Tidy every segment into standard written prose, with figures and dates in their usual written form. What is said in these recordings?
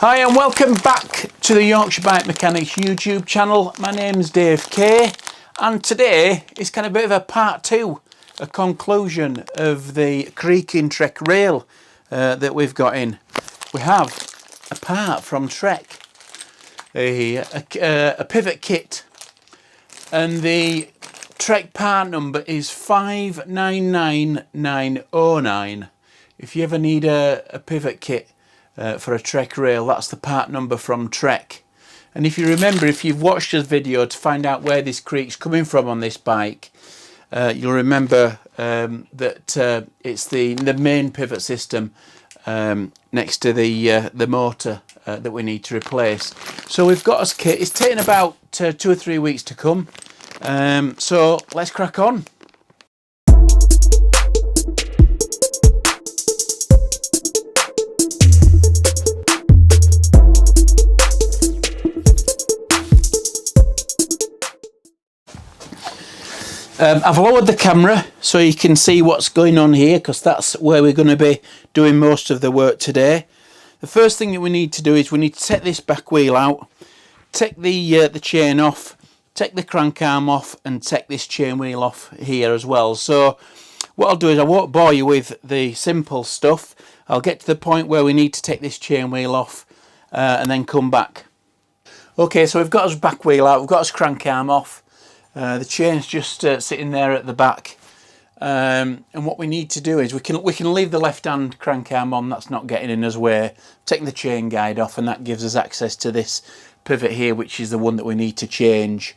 Hi and welcome back to the Yorkshire Bike Mechanics YouTube channel. My name's Dave Kay and today is kind of a bit of a part two, a conclusion of the Creaking Trek Rail that we've got in. We have a part from Trek, a pivot kit, and the Trek part number is 599909. If you ever need a pivot kit for a Trek rail, that's the part number from Trek. And if you remember, if you've watched this video to find out where this creak's coming from on this bike, you'll remember that it's the main pivot system next to the motor that we need to replace. So we've got us kit. It's taken about 2 or 3 weeks to come. So let's crack on. I've lowered the camera so you can see what's going on here, because that's where we're going to be doing most of the work today. The first thing that we need to do is we need to take this back wheel out, take the chain off, take the crank arm off, and take this chain wheel off here as well. So what I'll do is I won't bore you with the simple stuff. I'll get to the point where we need to take this chain wheel off and then come back. Okay, so we've got us back wheel out, we've got us crank arm off. The chain's just sitting there at the back, and what we need to do is we can leave the left hand crank arm on, that's not getting in us way, take the chain guide off, and that gives us access to this pivot here, which is the one that we need to change.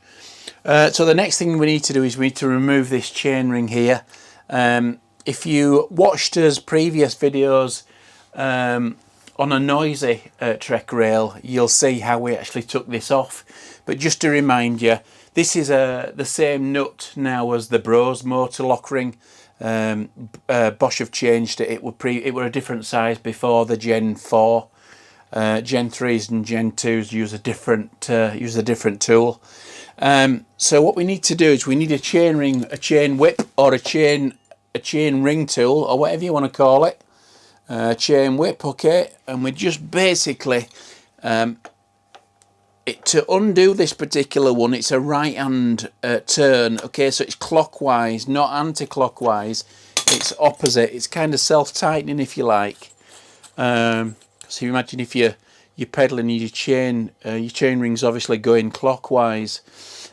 So the next thing we need to do is we need to remove this chain ring here. If you watched us previous videos on a noisy Trek rail, you'll see how we actually took this off. But just to remind you, this is the same nut now as the Bros motor lock ring. Bosch have changed it. It were a different size before the Gen 4. Gen 3s and Gen 2s use a different tool. So what we need to do is we need a chain ring, a chain whip, or a chain ring tool, or whatever you want to call it. Chain whip, okay, and we just basically to undo this particular one, it's a right hand turn, okay, so it's clockwise, not anti-clockwise, it's opposite, it's kind of self-tightening if you like. So you imagine if you're pedaling your chain ring's obviously going clockwise,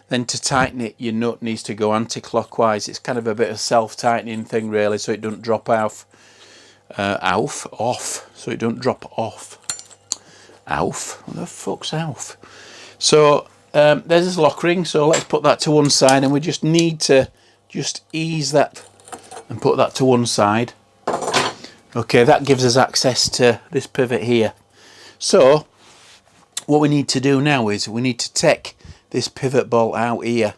then to tighten it your nut needs to go anti-clockwise. It's kind of a bit of self-tightening thing really, so it doesn't drop off. So it don't drop off. What the fuck's Alf? So there's this lock ring, so let's put that to one side, and we just need to just ease that and put that to one side. Okay, that gives us access to this pivot here. So what we need to do now is we need to take this pivot bolt out here.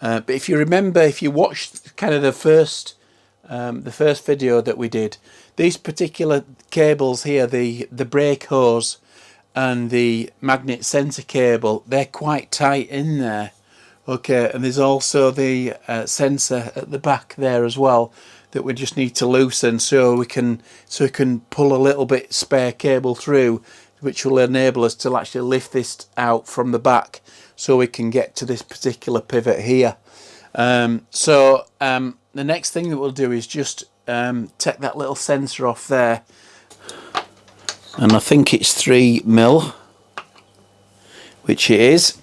But if you remember, if you watched kind of the first video that we did, these particular cables here, the brake hose and the magnet sensor cable, they're quite tight in there. Okay, and there's also the sensor at the back there as well that we just need to loosen so we can pull a little bit spare cable through, which will enable us to actually lift this out from the back so we can get to this particular pivot here. The next thing that we'll do is just take that little sensor off there, and I think it's 3mm, which it is.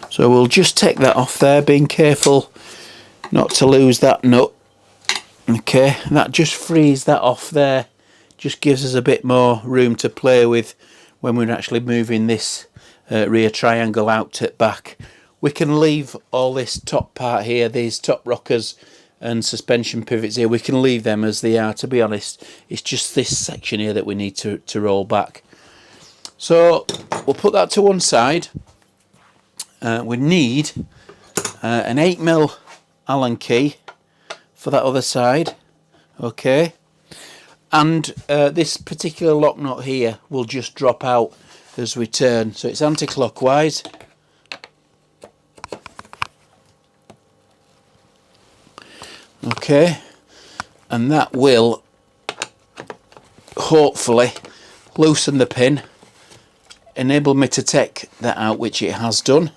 So we'll just take that off there, being careful not to lose that nut. Okay, that just frees that off there, just gives us a bit more room to play with when we're actually moving this rear triangle out to back. We can leave all this top part here, these top rockers and suspension pivots here, we can leave them as they are, to be honest. It's just this section here that we need to roll back. So we'll put that to one side. We need an 8mm Allen key for that other side, okay, and this particular lock nut here will just drop out as we turn, so it's anti-clockwise. Okay, and that will hopefully loosen the pin, enable me to take that out, which it has done.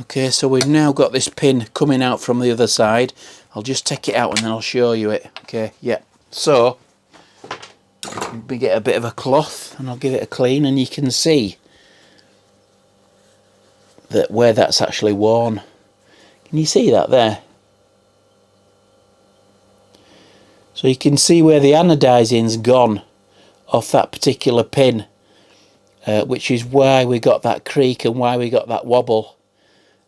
Okay, so we've now got this pin coming out from the other side. I'll just take it out and then I'll show you it. Okay, yeah. So we get a bit of a cloth and I'll give it a clean, and you can see that where that's actually worn. Can you see that there? So you can see where the anodizing's gone off that particular pin, which is why we got that creak and why we got that wobble,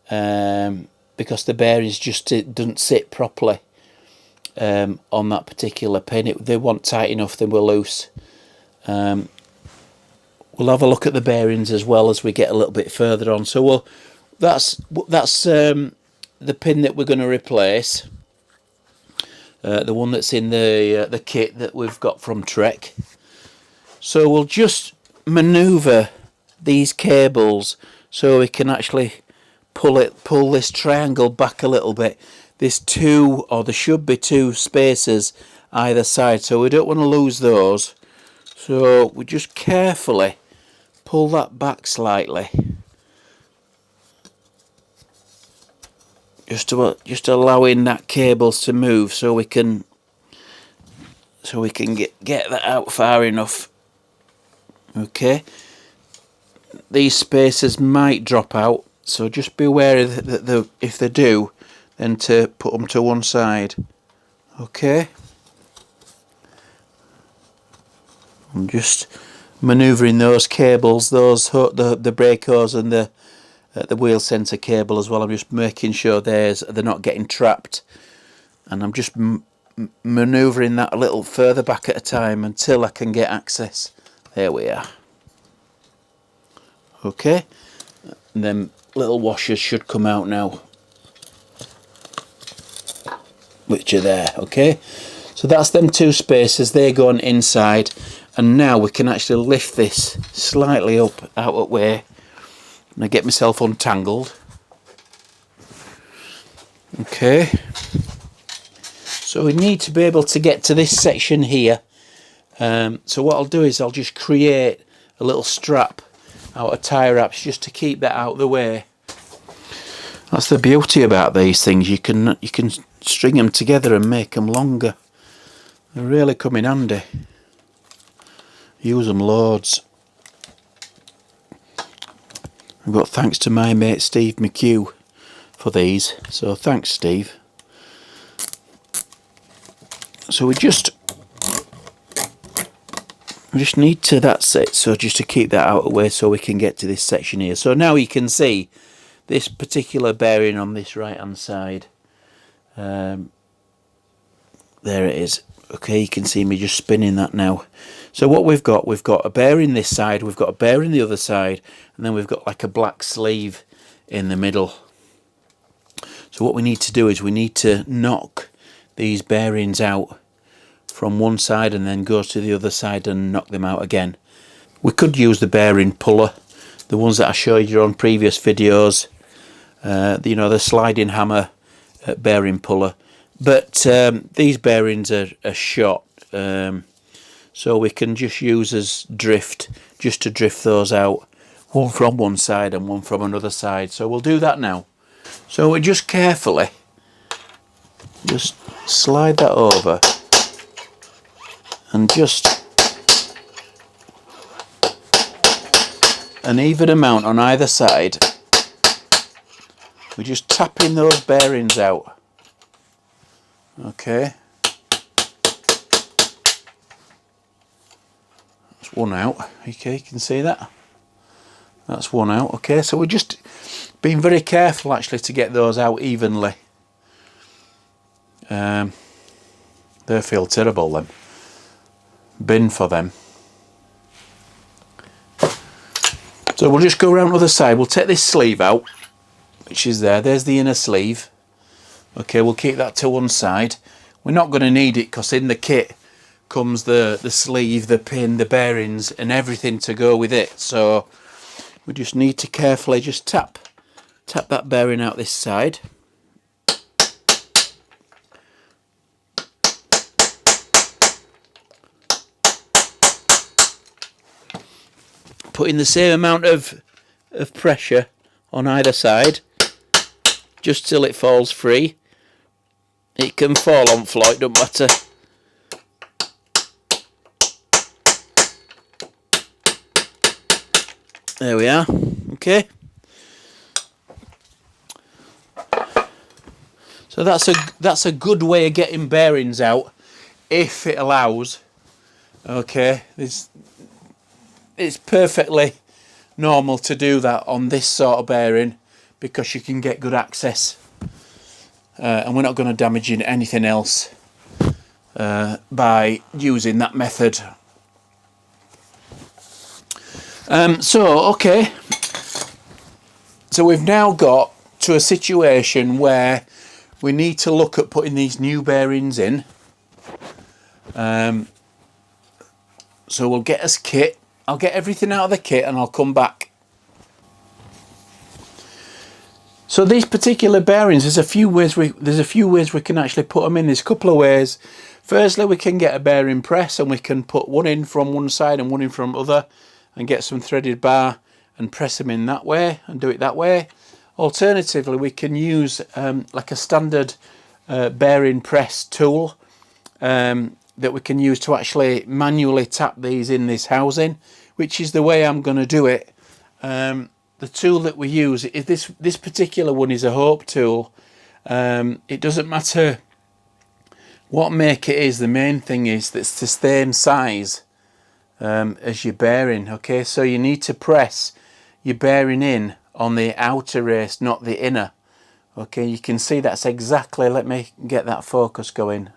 because the bearings just didn't sit properly on that particular pin. They weren't tight enough, they were loose. We'll have a look at the bearings as well as we get a little bit further on. So that's the pin that we're going to replace. The one that's in the kit that we've got from Trek. So we'll just manoeuvre these cables so we can actually pull this triangle back a little bit. There's two, or there should be two spacers either side, so we don't want to lose those. So we just carefully pull that back slightly. Just allowing that cables to move so we can get that out far enough. Okay, these spacers might drop out, so just be aware that if they do, then to put them to one side. Okay, I'm just manoeuvring those cables, the brake hose and the wheel sensor cable as well. I'm just making sure they're not getting trapped, and I'm just manoeuvring that a little further back at a time until I can get access. There we are. Okay, and then little washers should come out now, which are there. Okay, so that's them two spacers, they're going inside, and now we can actually lift this slightly up out of the way. And I get myself untangled. Okay, so we need to be able to get to this section here. So what I'll do is I'll just create a little strap out of tie wraps just to keep that out of the way. That's the beauty about these things. You can string them together and make them longer. They really come in handy. Use them loads. I've got thanks to my mate Steve McHugh for these, so thanks Steve. So we just need to, that's it, so just to keep that out of the way so we can get to this section here. So now you can see this particular bearing on this right hand side. There it is. Okay, you can see me just spinning that now. So what we've got a bearing this side, we've got a bearing the other side, and then we've got like a black sleeve in the middle. So what we need to do is we need to knock these bearings out from one side and then go to the other side and knock them out again. We could use the bearing puller, the ones that I showed you on previous videos, you know, the sliding hammer bearing puller. But these bearings are short, so we can just use as drift, just to drift those out, one from one side and one from another side. So we'll do that now. So we just carefully just slide that over and just an even amount on either side. We're just tapping those bearings out. Okay, that's one out. Okay, you can see that. That's one out. Okay, so we're just being very careful actually to get those out evenly. They feel terrible, them. Bin for them. So we'll just go around the other side. We'll take this sleeve out, which is there. There's the inner sleeve. Okay, we'll keep that to one side. We're not going to need it because in the kit comes the sleeve, the pin, the bearings and everything to go with it. So we just need to carefully just tap that bearing out this side. putting the same amount of pressure on either side, just till it falls free. It can fall on floor, it don't matter. There we are. Okay. So that's a good way of getting bearings out, if it allows. Okay, it's perfectly normal to do that on this sort of bearing, because you can get good access, and we're not going to damage anything else by using that method. Okay, so we've now got to a situation where we need to look at putting these new bearings in. So we'll get us kit. I'll get everything out of the kit and I'll come back. So these particular bearings, there's a few ways we can actually put them in. There's a couple of ways. Firstly, we can get a bearing press and we can put one in from one side and one in from other, and get some threaded bar and press them in that way and do it that way. Alternatively, we can use like a standard bearing press tool that we can use to actually manually tap these in this housing, which is the way I'm going to do it. The tool that we use is this particular one is a Hope tool. It doesn't matter what make it is, the main thing is that it's the same size as your bearing. Okay, so you need to press your bearing in on the outer race, not the inner. Okay, you can see that's exactly, let me get that focus going.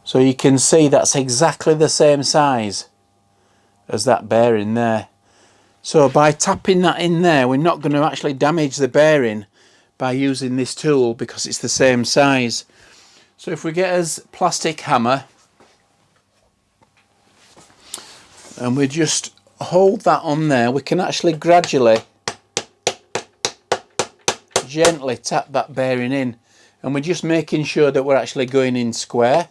So you can see that's exactly the same size as that bearing there. So by tapping that in there, we're not going to actually damage the bearing by using this tool, because it's the same size. So if we get us plastic hammer and we just hold that on there, we can actually gradually, gently tap that bearing in, and we're just making sure that we're actually going in square.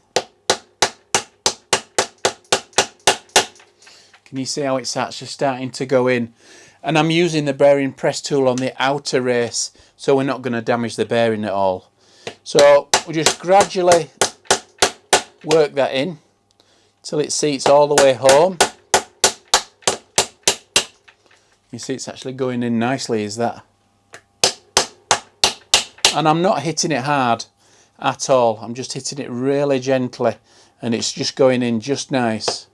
Can you see how it's actually starting to go in? And I'm using the bearing press tool on the outer race, so we're not going to damage the bearing at all. So we just gradually work that in till it seats all the way home. You see it's actually going in nicely, is that? And I'm not hitting it hard at all, I'm just hitting it really gently, and it's just going in just nice.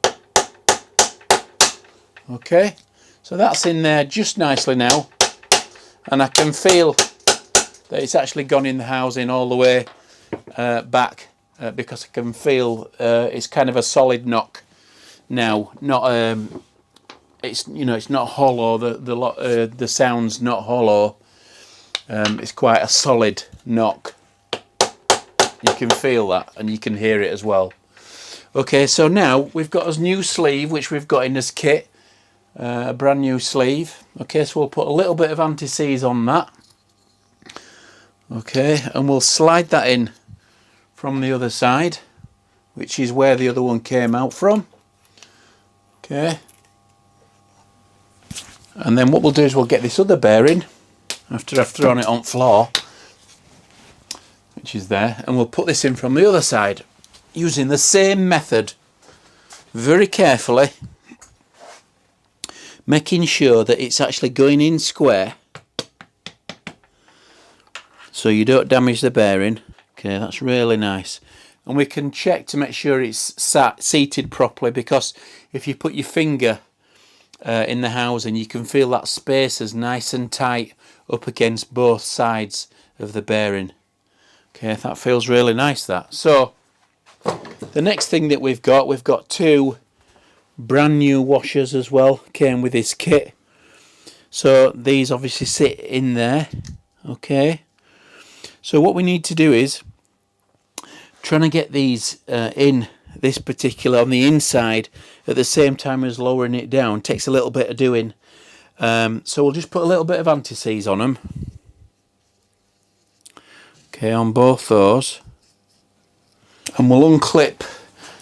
Okay, so that's in there just nicely now, and I can feel that it's actually gone in the housing all the way back, because I can feel it's kind of a solid knock now. Not it's, you know, it's not hollow. The sound's not hollow. It's quite a solid knock. You can feel that, and you can hear it as well. Okay, so now we've got a new sleeve, which we've got in this kit. A brand new sleeve. Okay, so we'll put a little bit of anti-seize on that. Okay, and we'll slide that in from the other side, which is where the other one came out from. Okay, and then what we'll do is we'll get this other bearing after I've thrown it on floor, which is there, and we'll put this in from the other side using the same method, very carefully, making sure that it's actually going in square so you don't damage the bearing. Okay, that's really nice. And we can check to make sure it's seated properly, because if you put your finger in the housing, you can feel that space is nice and tight up against both sides of the bearing. Okay, that feels really nice, that. So the next thing that we've got two brand new washers as well, came with this kit. So these obviously sit in there. Okay, so what we need to do is trying to get these in this particular on the inside at the same time as lowering it down takes a little bit of doing. So we'll just put a little bit of anti-seize on them. Okay, on both those, and we'll unclip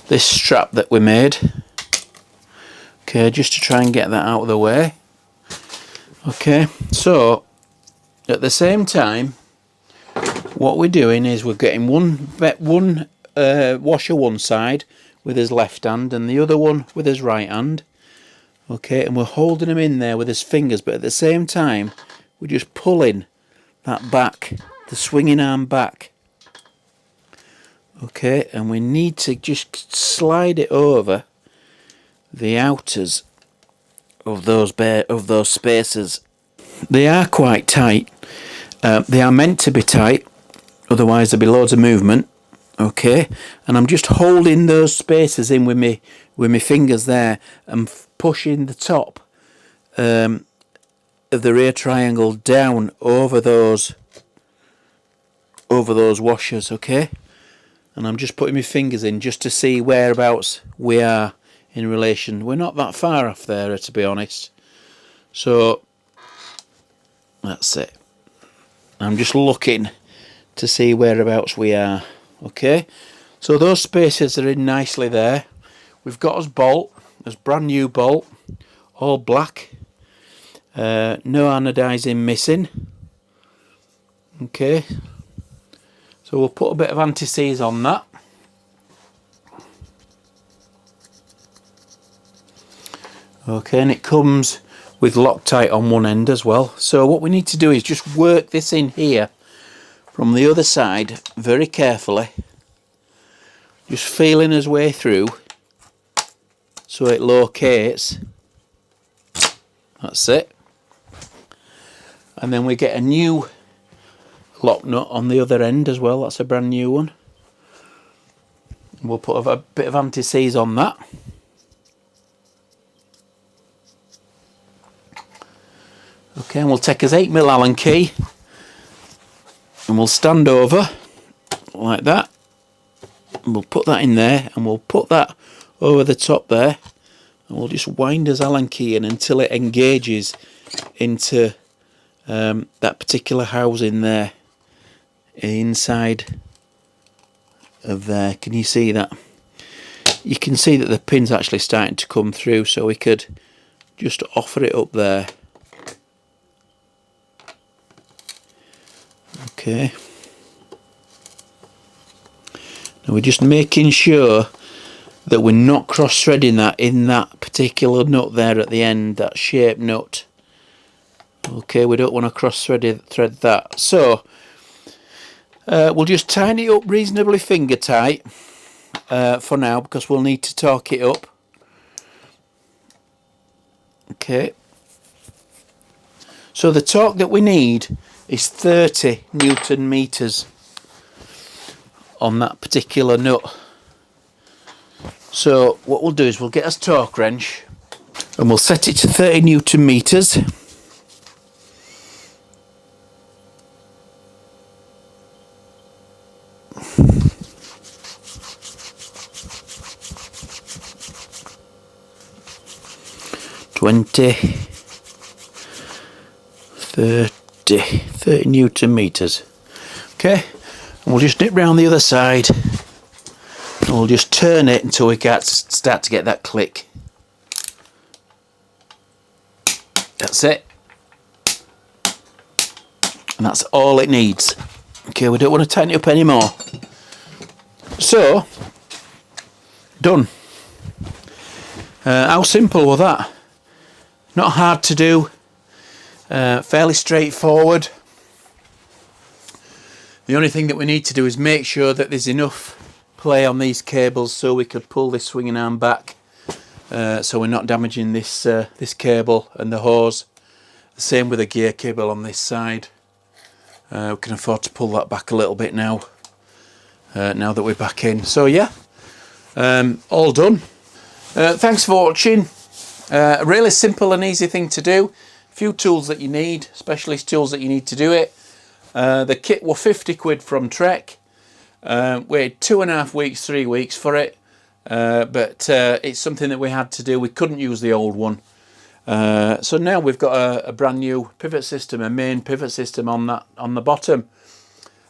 this strap that we made. Okay, just to try and get that out of the way. Okay, so at the same time, what we're doing is we're getting one washer one side with his left hand and the other one with his right hand. Okay, and we're holding him in there with his fingers, but at the same time, we're just pulling that back, the swinging arm back. Okay, and we need to just slide it over the outers of those spaces. They are quite tight. They are meant to be tight, otherwise there'll be loads of movement. Okay, and I'm just holding those spaces in with my fingers there and pushing the top of the rear triangle down over those washers. Okay, and I'm just putting my fingers in just to see whereabouts we are in relation. We're not that far off there, to be honest. So that's it. I'm just looking to see whereabouts we are. Okay, so those spaces are in nicely there. We've got us bolt, this brand new bolt, all black, no anodizing missing. Okay, so we'll put a bit of anti-seize on that. Okay, and it comes with Loctite on one end as well. So what we need to do is just work this in here from the other side very carefully, just feeling his way through so it locates. That's it. And then we get a new lock nut on the other end as well. That's a brand new one. We'll put a bit of anti-seize on that. Okay, and we'll take his 8mm Allen key and we'll stand over like that. And we'll put that in there and we'll put that over the top there. And we'll just wind his Allen key in until it engages into that particular housing there. Inside of there. Can you see that? You can see that the pin's actually starting to come through, so we could just offer it up there. Okay. Now we're just making sure that we're not cross-threading that in that particular nut there at the end, that shaped nut. Okay, we don't want to cross-thread that. So we'll just tighten it up reasonably finger tight for now, because we'll need to torque it up. Okay. So the torque that we need is 30 Newton meters on that particular nut. So what we'll do is we'll get us torque wrench and we'll set it to 30 Newton meters. Thirty Newton meters. Okay, and we'll just nip round the other side and we'll just turn it until we start to get that click. That's it, and that's all it needs. Okay, we don't want to tighten it up anymore. So done. How simple was that? Not hard to do, fairly straightforward. The only thing that we need to do is make sure that there's enough play on these cables so we could pull this swinging arm back, so we're not damaging this this cable and the hose. The same with the gear cable on this side. We can afford to pull that back a little bit now, now that we're back in. So yeah, all done. Thanks for watching. A really simple and easy thing to do. A few tools that you need, specialist tools that you need to do it. The kit were 50 quid from Trek. We had 2.5 weeks, 3 weeks for it, but it's something that we had to do. We couldn't use the old one, so now we've got a brand new pivot system, a main pivot system on the bottom.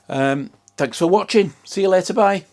Thanks for watching. See you later. Bye.